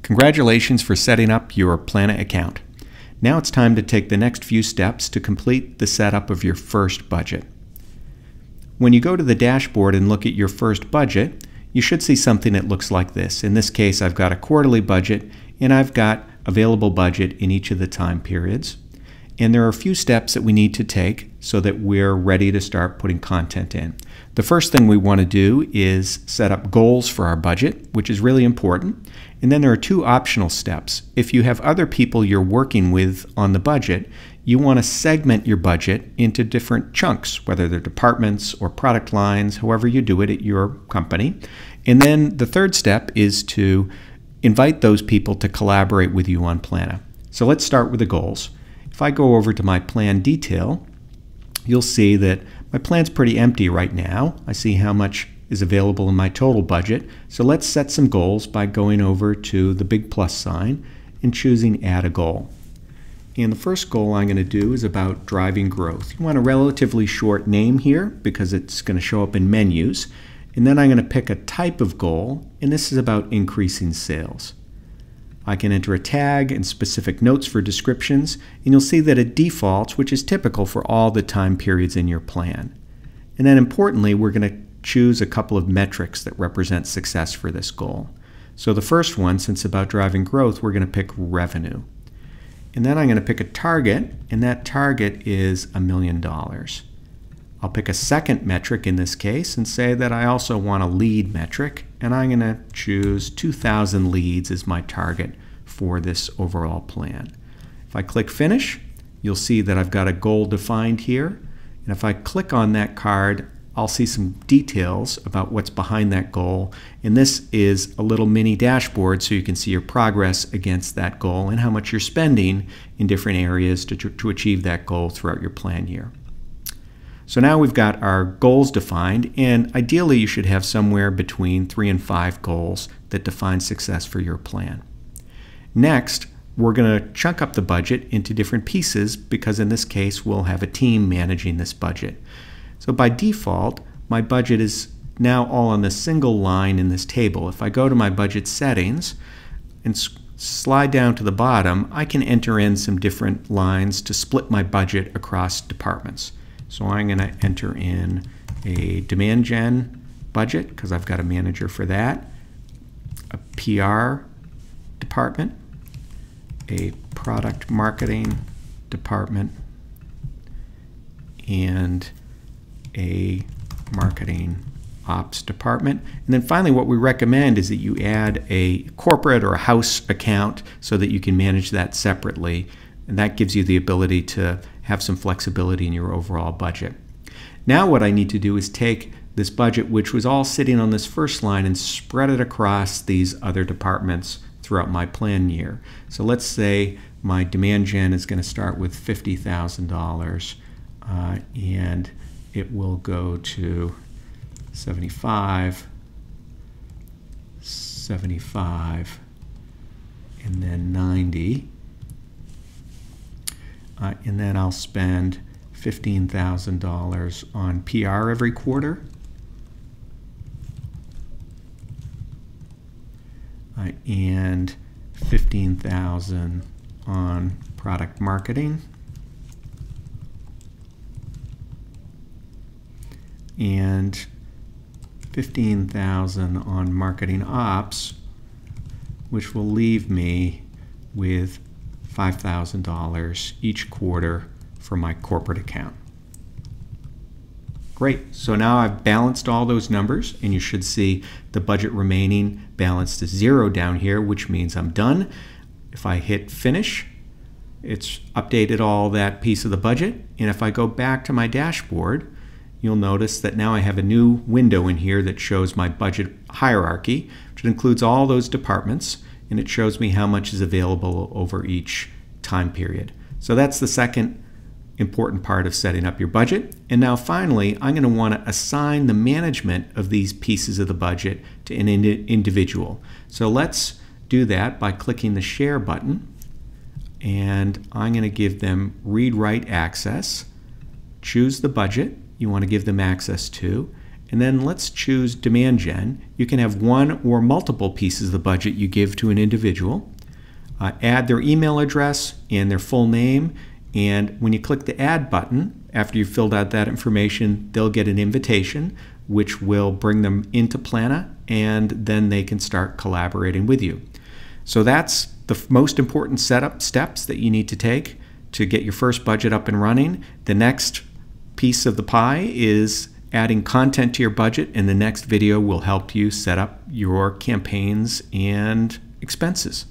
Congratulations for setting up your Plannuh account. Now it's time to take the next few steps to complete the setup of your first budget. When you go to the dashboard and look at your first budget, you should see something that looks like this. In this case, I've got a quarterly budget and I've got available budget in each of the time periods. And there are a few steps that we need to take so that we're ready to start putting content in. The first thing we want to do is set up goals for our budget, which is really important. And then there are two optional steps. If you have other people you're working with on the budget, you want to segment your budget into different chunks, whether they're departments or product lines, however you do it at your company. And then the third step is to invite those people to collaborate with you on Plannuh. So let's start with the goals. If I go over to my plan detail, you'll see that my plan's pretty empty right now. I see how much is available in my total budget. So let's set some goals by going over to the big plus sign and choosing Add a Goal. And the first goal I'm going to do is about driving growth. You want a relatively short name here because it's going to show up in menus. And then I'm going to pick a type of goal, and this is about increasing sales. I can enter a tag and specific notes for descriptions, and you'll see that it defaults, which is typical for all the time periods in your plan. And then importantly, we're going to choose a couple of metrics that represent success for this goal. So the first one, since it's about driving growth, we're going to pick revenue. And then I'm going to pick a target, and that target is $1 million. I'll pick a second metric in this case and say that I also want a lead metric, and I'm going to choose 2,000 leads as my target for this overall plan. If I click Finish, you'll see that I've got a goal defined here, and if I click on that card, I'll see some details about what's behind that goal, and this is a little mini dashboard so you can see your progress against that goal and how much you're spending in different areas to achieve that goal throughout your plan year. So now we've got our goals defined, and ideally you should have somewhere between 3 and 5 goals that define success for your plan. Next, we're going to chunk up the budget into different pieces because in this case we'll have a team managing this budget. So by default, my budget is now all on this single line in this table. If I go to my budget settings and slide down to the bottom, I can enter in some different lines to split my budget across departments. So I'm going to enter in a demand gen budget because I've got a manager for that, a PR department, a product marketing department, and a marketing ops department. And then finally what we recommend is that you add a corporate or a house account so that you can manage that separately, and that gives you the ability to have some flexibility in your overall budget. Now what I need to do is take this budget, which was all sitting on this first line, and spread it across these other departments throughout my plan year. So let's say my demand gen is going to start with $50,000 and it will go to 75, 75, and then 90. And then I'll spend $15,000 on PR every quarter. And $15,000 on product marketing. And $15,000 on marketing ops, which will leave me with $5,000 each quarter for my corporate account. Great, so now I've balanced all those numbers, and you should see the budget remaining balanced to 0 down here, which means I'm done. If I hit Finish, it's updated all that piece of the budget, and if I go back to my dashboard, you'll notice that now I have a new window in here that shows my budget hierarchy, which includes all those departments, and it shows me how much is available over each time period. So that's the second important part of setting up your budget. And now finally, I'm going to want to assign the management of these pieces of the budget to an individual. So let's do that by clicking the Share button, and I'm going to give them read-write access, choose the budget you want to give them access to, And then let's choose Demand Gen. You can have one or multiple pieces of the budget you give to an individual. Add their email address and their full name, and when you click the Add button, after you've filled out that information, they'll get an invitation which will bring them into Plannuh, and then they can start collaborating with you. So that's the most important setup steps that you need to take to get your first budget up and running. The next piece of the pie is adding content to your budget, and the next video will help you set up your campaigns and expenses.